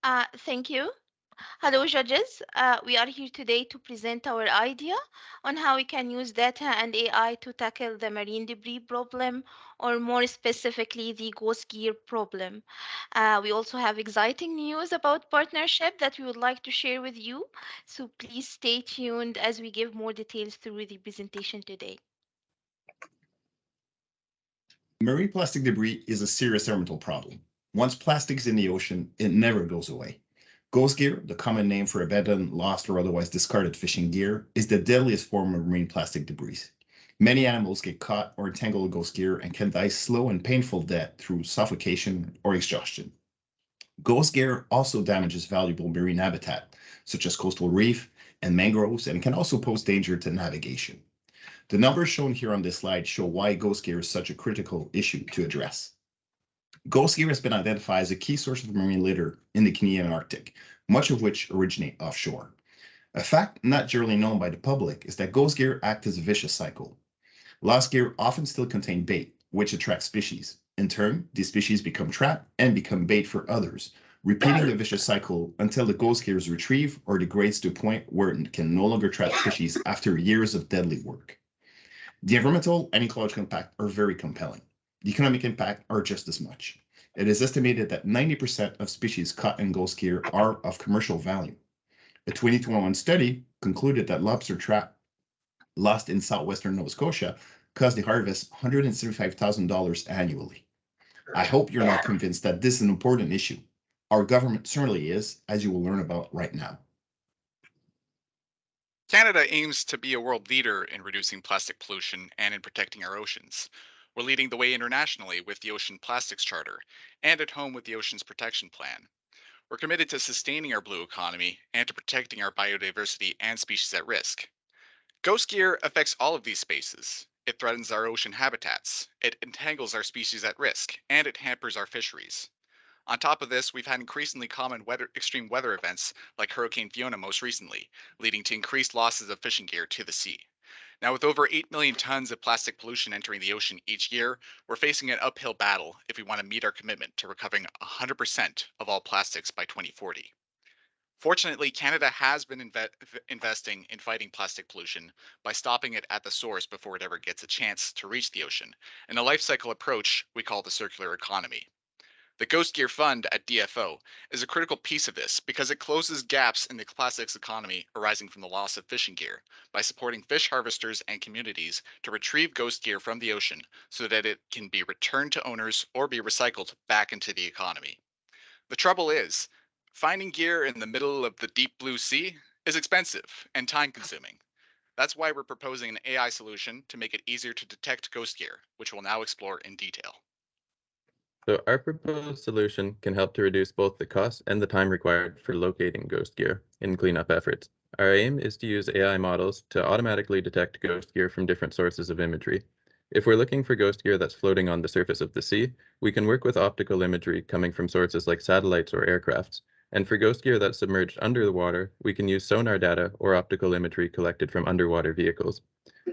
Thank you. Hello, judges. We are here today to present our idea on how we can use data and AI to tackle the marine debris problem, or more specifically, the ghost gear problem. We also have exciting news about partnership that we would like to share with you. So please stay tuned as we give more details through the presentation today. Marine plastic debris is a serious environmental problem. Once plastic is in the ocean, it never goes away. Ghost gear, the common name for abandoned, lost, or otherwise discarded fishing gear, is the deadliest form of marine plastic debris. Many animals get caught or entangled with ghost gear and can die slow and painful death through suffocation or exhaustion. Ghost gear also damages valuable marine habitat, such as coastal reef and mangroves, and can also pose danger to navigation. The numbers shown here on this slide show why ghost gear is such a critical issue to address. Ghost gear has been identified as a key source of marine litter in the Canadian Arctic, much of which originate offshore. A fact not generally known by the public is that ghost gear act as a vicious cycle. Lost gear often still contain bait, which attracts species. In turn, these species become trapped and become bait for others, repeating the vicious cycle until the ghost gear is retrieved or degrades to a point where it can no longer trap species after years of deadly work. The environmental and ecological impact are very compelling. The economic impact are just as much. It is estimated that 90% of species caught in ghost gear are of commercial value. A 2021 study concluded that lobster trap lost in southwestern Nova Scotia caused the harvest $175,000 annually. I hope you're now convinced that this is an important issue. Our government certainly is, as you will learn about right now. Canada aims to be a world leader in reducing plastic pollution and in protecting our oceans. We're leading the way internationally with the Ocean Plastics Charter and at home with the Oceans Protection Plan. We're committed to sustaining our blue economy and to protecting our biodiversity and species at risk. Ghost gear affects all of these spaces. It threatens our ocean habitats, it entangles our species at risk, and it hampers our fisheries. On top of this, we've had increasingly common extreme weather events like Hurricane Fiona most recently, leading to increased losses of fishing gear to the sea. Now, with over 8 million tons of plastic pollution entering the ocean each year, we're facing an uphill battle if we want to meet our commitment to recovering 100% of all plastics by 2040. Fortunately, Canada has been investing in fighting plastic pollution by stopping it at the source before it ever gets a chance to reach the ocean, in a life cycle approach we call the circular economy. The Ghost Gear Fund at DFO is a critical piece of this because it closes gaps in the plastics economy arising from the loss of fishing gear by supporting fish harvesters and communities to retrieve ghost gear from the ocean so that it can be returned to owners or be recycled back into the economy. The trouble is, finding gear in the middle of the deep blue sea is expensive and time consuming. That's why we're proposing an AI solution to make it easier to detect ghost gear, which we'll now explore in detail. So our proposed solution can help to reduce both the cost and the time required for locating ghost gear in cleanup efforts. Our aim is to use AI models to automatically detect ghost gear from different sources of imagery. If we're looking for ghost gear that's floating on the surface of the sea, we can work with optical imagery coming from sources like satellites or aircrafts. And for ghost gear that's submerged under the water, we can use sonar data or optical imagery collected from underwater vehicles.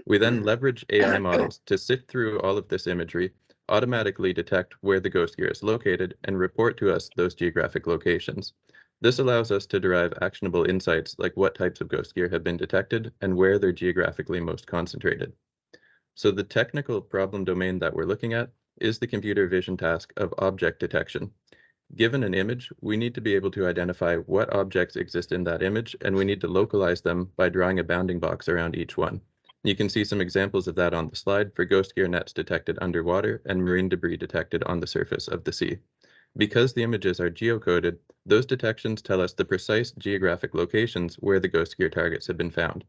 We then leverage AI models to sift through all of this imagery, automatically detect where the ghost gear is located, and report to us those geographic locations. This allows us to derive actionable insights like what types of ghost gear have been detected and where they're geographically most concentrated. So the technical problem domain that we're looking at is the computer vision task of object detection. Given an image, we need to be able to identify what objects exist in that image, and we need to localize them by drawing a bounding box around each one. You can see some examples of that on the slide for ghost gear nets detected underwater and marine debris detected on the surface of the sea. Because the images are geocoded, those detections tell us the precise geographic locations where the ghost gear targets have been found.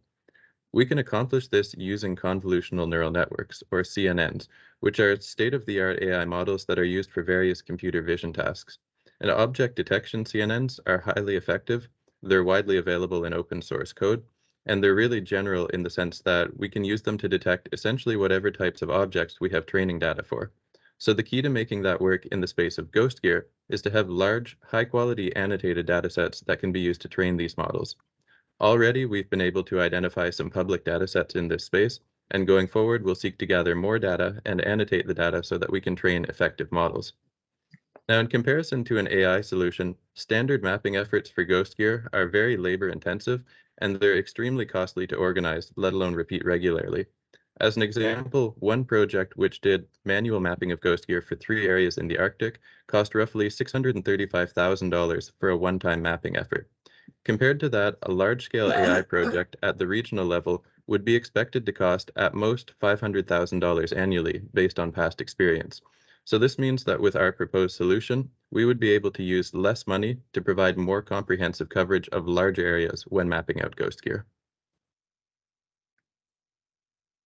We can accomplish this using convolutional neural networks, or CNNs, which are state-of-the-art AI models that are used for various computer vision tasks. And object detection CNNs are highly effective, they're widely available in open source code, and they're really general in the sense that we can use them to detect essentially whatever types of objects we have training data for. So the key to making that work in the space of ghost gear is to have large, high-quality annotated datasets that can be used to train these models. Already, we've been able to identify some public datasets in this space, and going forward, we'll seek to gather more data and annotate the data so that we can train effective models. Now, in comparison to an AI solution, standard mapping efforts for ghost gear are very labor intensive and they're extremely costly to organize, let alone repeat regularly. As an example, one project which did manual mapping of ghost gear for 3 areas in the Arctic cost roughly $635,000 for a one-time mapping effort. Compared to that, a large-scale AI project at the regional level would be expected to cost at most $500,000 annually based on past experience. So this means that with our proposed solution, we would be able to use less money to provide more comprehensive coverage of large areas when mapping out ghost gear.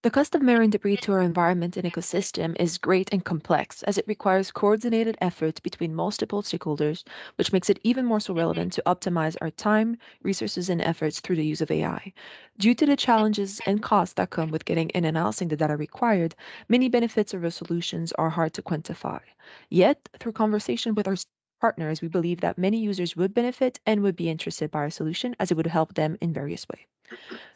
The cost of marine debris to our environment and ecosystem is great and complex as it requires coordinated effort between multiple stakeholders, which makes it even more so relevant to optimize our time, resources, and efforts through the use of AI. Due to the challenges and costs that come with getting and analyzing the data required, many benefits of our solutions are hard to quantify. Yet, through conversation with our partners, we believe that many users would benefit and would be interested by our solution as it would help them in various ways.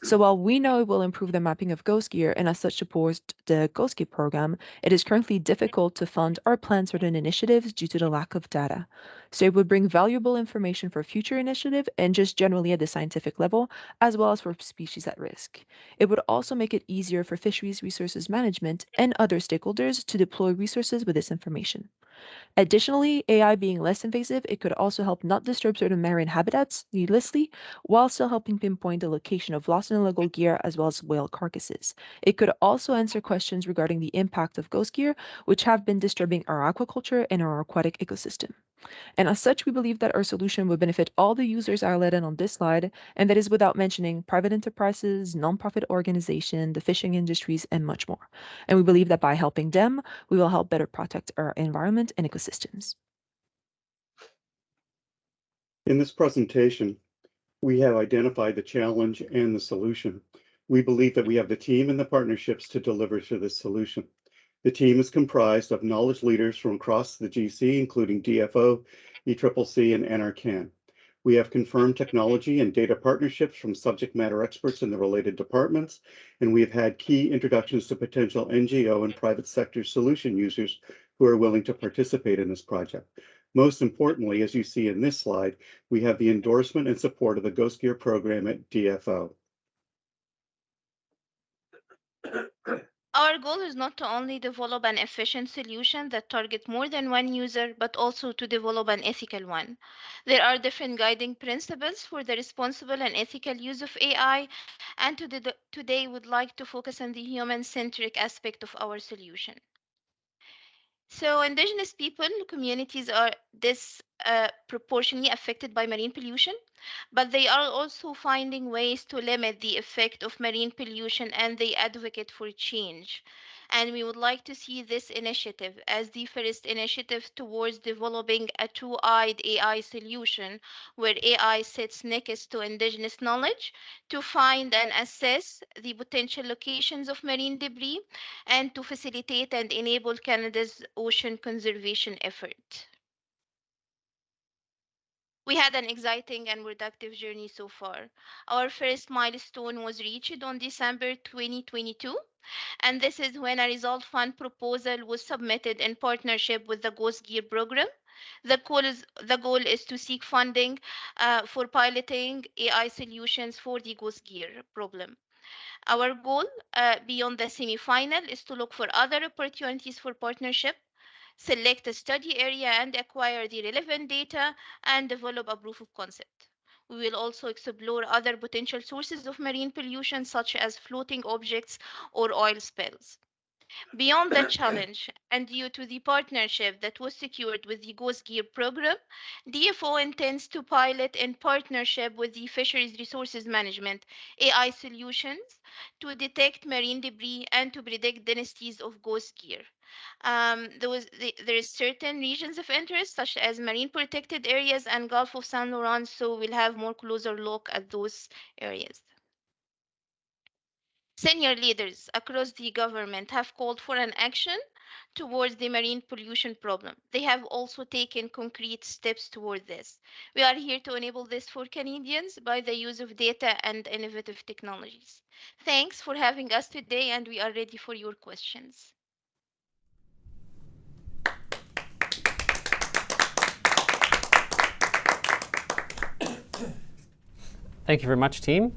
So while we know it will improve the mapping of Ghost Gear and as such support the Ghost Gear program, it is currently difficult to fund or plan certain initiatives due to the lack of data. So it would bring valuable information for future initiative and just generally at the scientific level, as well as for species at risk. It would also make it easier for fisheries resources management and other stakeholders to deploy resources with this information. Additionally, AI being less invasive, it could also help not disturb certain marine habitats needlessly, while still helping pinpoint the location of lost and illegal gear as well as whale carcasses. It could also answer questions regarding the impact of ghost gear, which have been disturbing our aquaculture and our aquatic ecosystem. And as such, we believe that our solution would benefit all the users highlighted on this slide, and that is without mentioning private enterprises, nonprofit organizations, the fishing industries, and much more. And we believe that by helping them, we will help better protect our environment and ecosystems. In this presentation, we have identified the challenge and the solution. We believe that we have the team and the partnerships to deliver to this solution. The team is comprised of knowledge leaders from across the GC, including DFO, ECCC, and NRCan. We have confirmed technology and data partnerships from subject matter experts in the related departments, and we have had key introductions to potential NGO and private sector solution users who are willing to participate in this project. Most importantly, as you see in this slide, we have the endorsement and support of the Ghost Gear program at DFO. Our goal is not to only develop an efficient solution that targets more than one user, but also to develop an ethical one. There are different guiding principles for the responsible and ethical use of AI, and today would like to focus on the human-centric aspect of our solution. So, indigenous people communities are disproportionately affected by marine pollution, but they are also finding ways to limit the effect of marine pollution and they advocate for change. And we would like to see this initiative as the first initiative towards developing a two-eyed AI solution where AI sits next to indigenous knowledge to find and assess the potential locations of marine debris and to facilitate and enable Canada's ocean conservation effort. We had an exciting and productive journey so far. Our first milestone was reached on December 2022, and this is when a result fund proposal was submitted in partnership with the Ghost Gear program. The goal is to seek funding for piloting AI solutions for the Ghost Gear problem. Our goal beyond the semi-final is to look for other opportunities for partnership, select a study area and acquire the relevant data, and develop a proof of concept. We will also explore other potential sources of marine pollution, such as floating objects or oil spills. Beyond that challenge, and due to the partnership that was secured with the Ghost Gear program, DFO intends to pilot in partnership with the Fisheries Resources Management AI solutions to detect marine debris and to predict densities of ghost gear. There is certain regions of interest, such as marine protected areas and Gulf of Saint Laurent, so we'll have more closer look at those areas. Senior leaders across the government have called for an action towards the marine pollution problem. They have also taken concrete steps toward this. We are here to enable this for Canadians by the use of data and innovative technologies. Thanks for having us today, and we are ready for your questions. Thank you very much, team.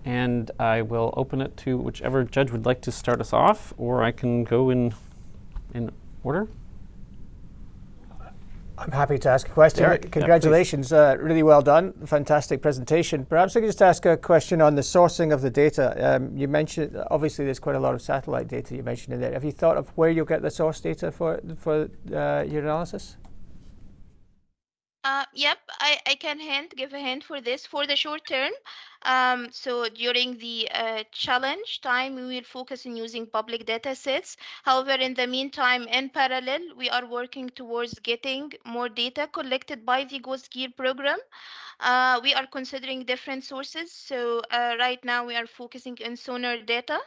And I will open it to whichever judge would like to start us off, or I can go in order. I'm happy to ask a question. Derek, Congratulations, really well done. Fantastic presentation. Perhaps I could just ask a question on the sourcing of the data. You mentioned, obviously, there's quite a lot of satellite data you mentioned in there. Have you thought of where you'll get the source data for your analysis? Yep, I can give a hint for this for the short term. So during the challenge time, we will focus on using public data sets. However, in the meantime, in parallel, we are working towards getting more data collected by the Ghost Gear program. We are considering different sources. So right now we are focusing on sonar data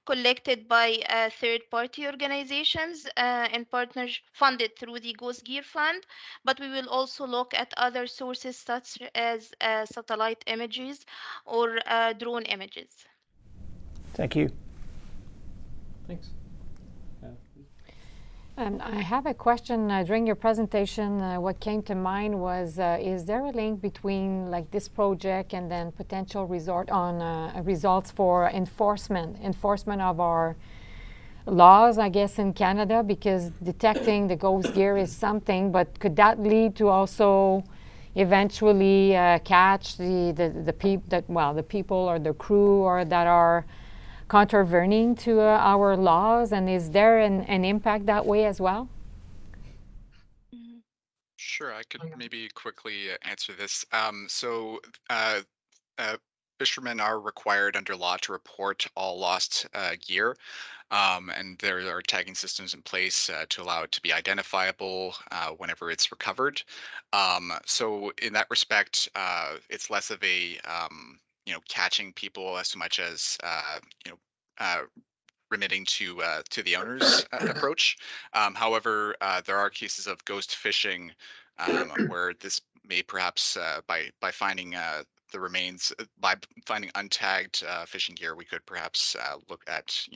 collected by third-party organizations and partners funded through the Ghost Gear Fund, but we will also look at other sources such as satellite images or drone images. Thank you. Thanks. I have a question. During your presentation, what came to mind was, is there a link between like this project and then potential results for enforcement of our laws, I guess, in Canada? Because detecting the ghost gear is something, but could that lead to also eventually catch the people or the crew or that are contravening to our laws, and is there an impact that way as well? Sure, I could maybe quickly answer this. Fishermen are required under law to report all lost gear, and there are tagging systems in place to allow it to be identifiable whenever it's recovered. So in that respect, it's less of a catching people as much as remitting to the owner's approach. However, there are cases of ghost fishing where this may perhaps by finding the remains by finding untagged fishing gear, we could perhaps look at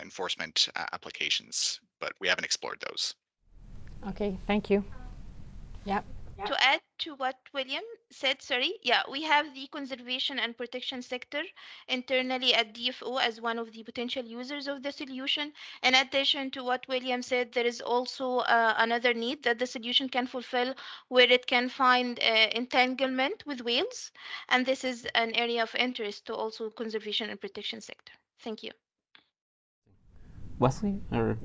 enforcement applications, but we haven't explored those. Okay, thank you. Yep. To add to what William said, we have the conservation and protection sector internally at DFO as one of the potential users of the solution. In addition to what William said, there is also another need that the solution can fulfill where it can find entanglement with whales. And this is an area of interest to also conservation and protection sector. Thank you. Wesley or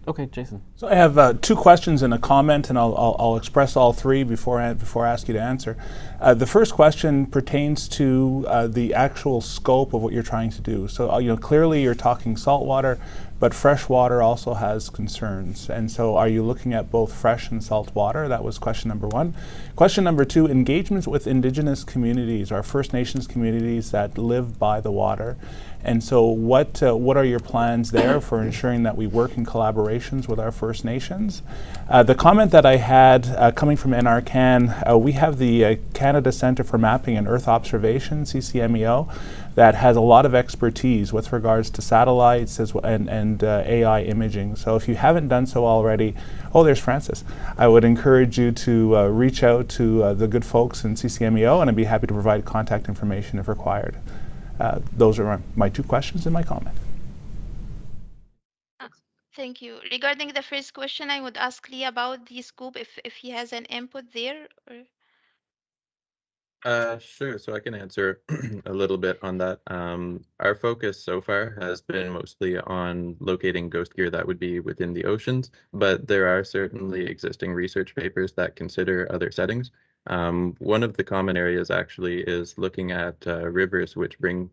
okay, Jason. So I have two questions and a comment, and I'll express all three before I ask you to answer. The first question pertains to the actual scope of what you're trying to do. So clearly you're talking saltwater, but freshwater also has concerns. And so are you looking at both fresh and salt water? That was question number one. Question number two, engagements with Indigenous communities, our First Nations communities that live by the water. And so what are your plans there for ensuring that we work in collaborations with our First Nations? The comment that I had coming from NRCan, we have the Canada Centre for Mapping and Earth Observation, CCMEO, that has a lot of expertise with regards to satellites and AI imaging. So if you haven't done so already, there's Francis. I would encourage you to reach out to the good folks in CCMEO, and I'd be happy to provide contact information if required. Those are my two questions and my comment. Thank you. Regarding the first question, I would ask Lee about the scope if he has an input there. Sure. So I can answer a little bit on that. Our focus so far has been mostly on locating ghost gear that would be within the oceans, but there are certainly existing research papers that consider other settings. One of the common areas actually is looking at rivers which bring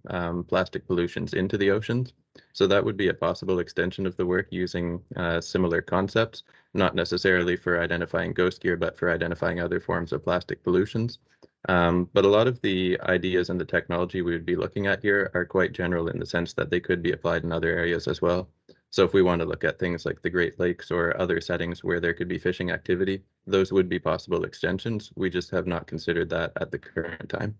plastic pollutions into the oceans. So that would be a possible extension of the work using similar concepts, not necessarily for identifying ghost gear, but for identifying other forms of plastic pollutions. But a lot of the ideas and the technology we would be looking at here are quite general in the sense that they could be applied in other areas as well. So if we want to look at things like the Great Lakes or other settings where there could be fishing activity, those would be possible extensions. We just have not considered that at the current time.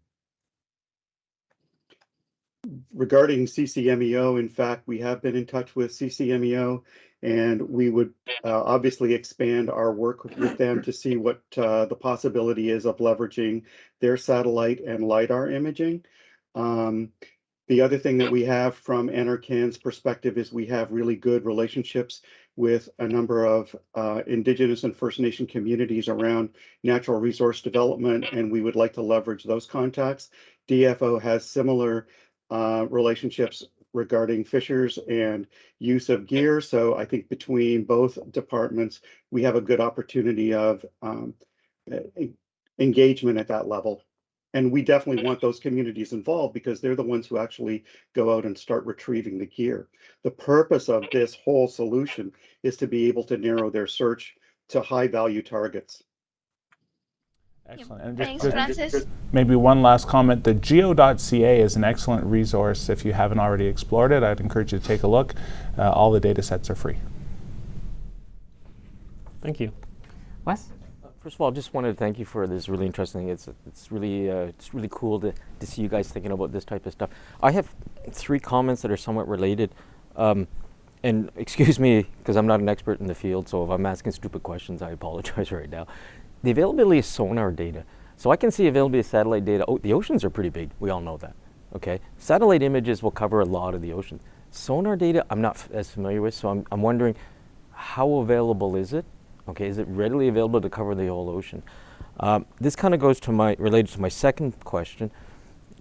Regarding CCMEO, in fact, we have been in touch with CCMEO, and we would obviously expand our work with them to see what the possibility is of leveraging their satellite and LiDAR imaging. The other thing that we have from NRCan's perspective is we have really good relationships with a number of Indigenous and First Nation communities around natural resource development, and we would like to leverage those contacts. DFO has similar relationships regarding fishers and use of gear. So I think between both departments, we have a good opportunity of engagement at that level. And we definitely want those communities involved because they're the ones who actually go out and start retrieving the gear. The purpose of this whole solution is to be able to narrow their search to high value targets. Excellent. And Thanks, Francis. maybe one last comment. The geo.ca is an excellent resource. If you haven't already explored it, I'd encourage you to take a look. All the data sets are free. Thank you. Wes? First of all, just wanted to thank you for this really interesting. It's really cool to see you guys thinking about this type of stuff. I have 3 comments that are somewhat related. And excuse me, because I'm not an expert in the field, so if I'm asking stupid questions, I apologize right now. The availability of sonar data. So I can see availability of satellite data. Oh, the oceans are pretty big. We all know that. Okay. Satellite images will cover a lot of the ocean. Sonar data, I'm not as familiar with, so I'm wondering how available is it? Okay, is it readily available to cover the whole ocean? This kind of goes to related to my second question.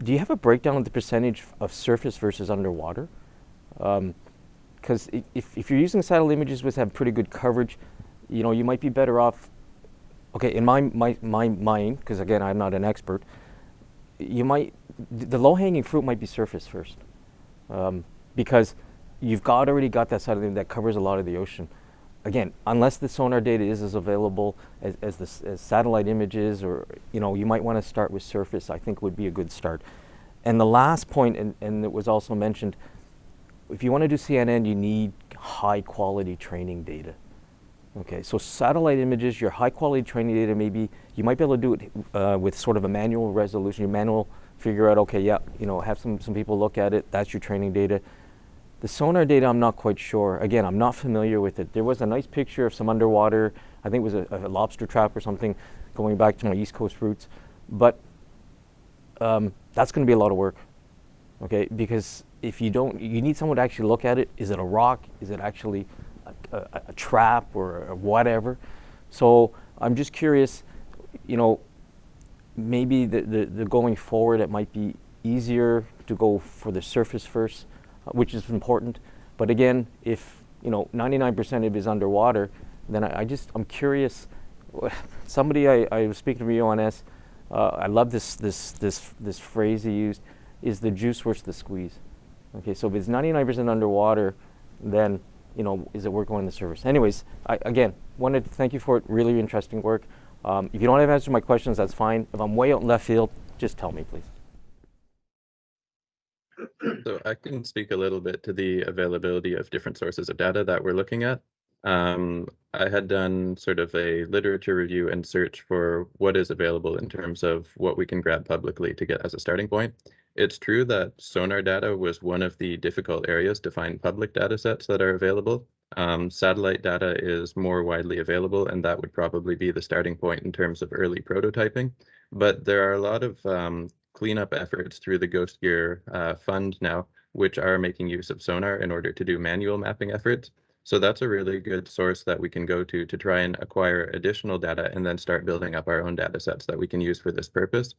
Do you have a breakdown of the percentage of surface versus underwater? Because if you're using satellite images which have pretty good coverage, you know, you might be better off. Okay, in my mind, because again, I'm not an expert, the low-hanging fruit might be surface first, because you've already got that satellite that covers a lot of the ocean. Again, unless the sonar data is as available as satellite images, or you might want to start with surface. I think would be a good start. And the last point, and it was also mentioned, if you want to do CNN, you need high quality training data. Okay, so satellite images, your high quality training data, maybe you might be able to do it with sort of a manual resolution. Your manual figure out, okay, yeah, have some people look at it. That's your training data. The sonar data, I'm not quite sure. Again, I'm not familiar with it. There was a nice picture of some underwater, I think it was a lobster trap or something, going back to my East Coast roots. But that's going to be a lot of work, okay? Because if you need someone to actually look at it. Is it a rock? Is it actually a trap or whatever? So I'm just curious, maybe the going forward, it might be easier to go for the surface first, which is important. But again, if 99% of it is underwater, then I'm curious. Somebody I was speaking to Rio on S. I love this phrase he used: is the juice worth the squeeze? Okay, so if it's 99% underwater, then is it worth going to the surface? Anyways, I again wanted to thank you for it. Really interesting work. If you don't have answers to my questions, that's fine. If I'm way out in left field, just tell me, please. So I can speak a little bit to the availability of different sources of data that we're looking at. I had done sort of a literature review and search for what is available in terms of what we can grab publicly to get as a starting point. It's true that sonar data was one of the difficult areas to find public data sets that are available. Satellite data is more widely available, and that would probably be the starting point in terms of early prototyping. But there are a lot of cleanup efforts through the Ghost Gear Fund now, which are making use of sonar in order to do manual mapping efforts. So that's a really good source that we can go to try and acquire additional data and then start building up our own data sets that we can use for this purpose.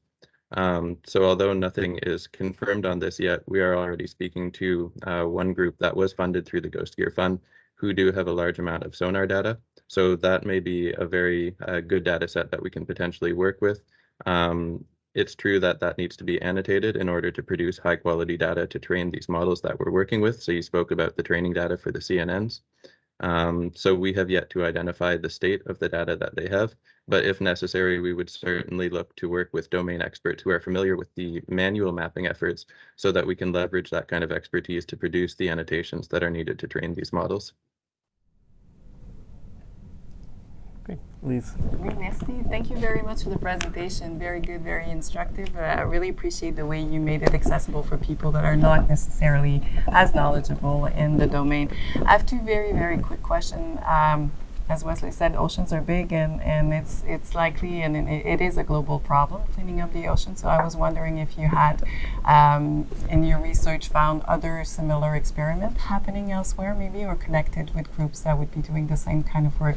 So although nothing is confirmed on this yet, we are already speaking to one group that was funded through the Ghost Gear Fund who do have a large amount of sonar data. So that may be a very good data set that we can potentially work with. It's true that that needs to be annotated in order to produce high quality data to train these models that we're working with. So you spoke about the training data for the CNNs. So we have yet to identify the state of the data that they have, but if necessary, we would certainly look to work with domain experts who are familiar with the manual mapping efforts so that we can leverage that kind of expertise to produce the annotations that are needed to train these models. Okay, Lise. Merci. Thank you very much for the presentation. Very good, very instructive. I really appreciate the way you made it accessible for people that are not necessarily as knowledgeable in the domain. I have 2 very, very quick questions. as Wesley said, oceans are big, and it's likely, and it is a global problem, cleaning up the ocean. So I was wondering if you had, in your research, found other similar experiments happening elsewhere, maybe, or connected with groups that would be doing the same kind of work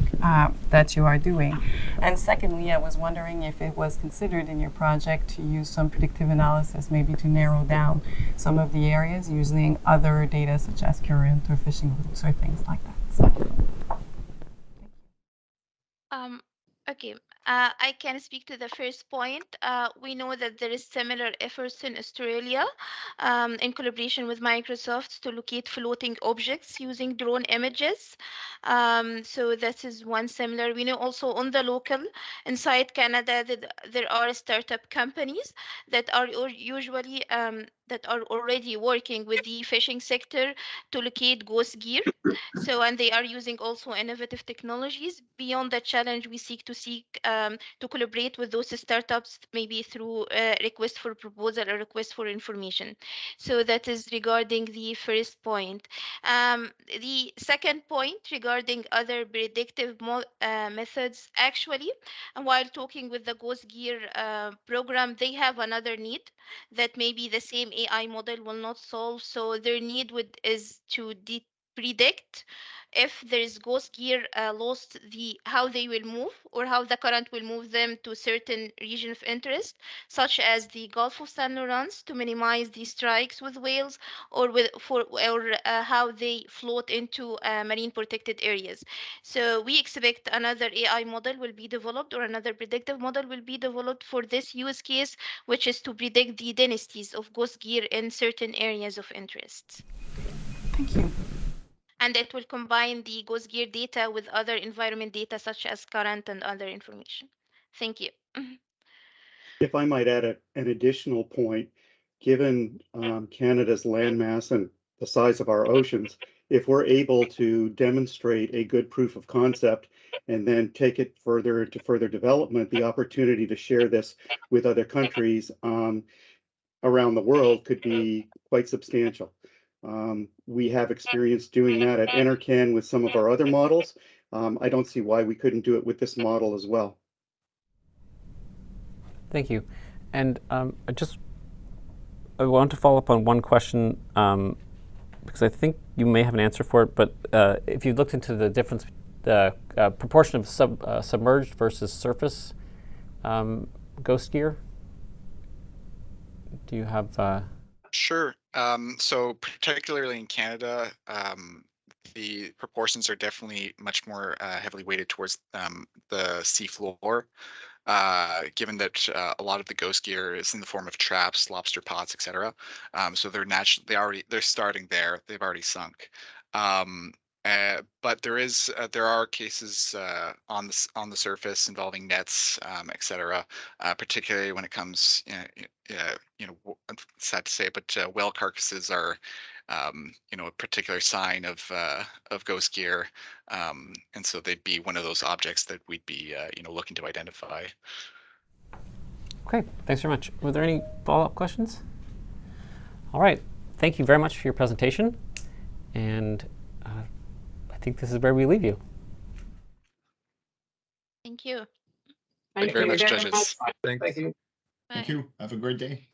that you are doing. And secondly, I was wondering if it was considered in your project to use some predictive analysis, maybe to narrow down some of the areas using other data such as current or fishing routes or things like that. So. Um, okay, I can speak to the first point. We know that there is similar efforts in Australia in collaboration with Microsoft to locate floating objects using drone images. So that is one similar. We know also on the local inside Canada that there are startup companies that are usually that are already working with the fishing sector to locate ghost gear. So, and they are using also innovative technologies. Beyond the challenge, we seek to collaborate with those startups, maybe through request for proposal or request for information. So that is regarding the first point. The second point regarding other predictive methods, actually, and while talking with the Ghost Gear program, they have another need that maybe the same AI model will not solve. So their need is to predict if there is ghost gear lost, how they will move or how the current will move them to certain region of interest, such as the Gulf of San Lawrence, to minimize the strikes with whales, or how they float into marine protected areas. So we expect another AI model will be developed, or another predictive model will be developed for this use case, which is to predict the densities of ghost gear in certain areas of interest. Thank you. And it will combine the ghost gear data with other environment data such as current and other information. Thank you. If I might add an additional point, given Canada's landmass and the size of our oceans, if we're able to demonstrate a good proof of concept and then take it further to further development, the opportunity to share this with other countries around the world could be quite substantial. We have experience doing that at NRCan with some of our other models. I don't see why we couldn't do it with this model as well. Thank you. And I want to follow up on one question because I think you may have an answer for it, but if you looked into the difference, the proportion of submerged versus surface ghost gear, do you have? Sure. So particularly in Canada, the proportions are definitely much more heavily weighted towards the seafloor, given that a lot of the ghost gear is in the form of traps, lobster pots, etc. So they're starting there. They've already sunk. But there are cases on the surface involving nets, etc. Particularly when it comes, sad to say, but whale carcasses are, a particular sign of ghost gear, and so they'd be one of those objects that we'd be, looking to identify. Okay, thanks very much. Were there any follow-up questions? All right, thank you very much for your presentation, and I think this is where we leave you. Thank you. Thank you very much, judges. Thanks. Thank you. Have a great day.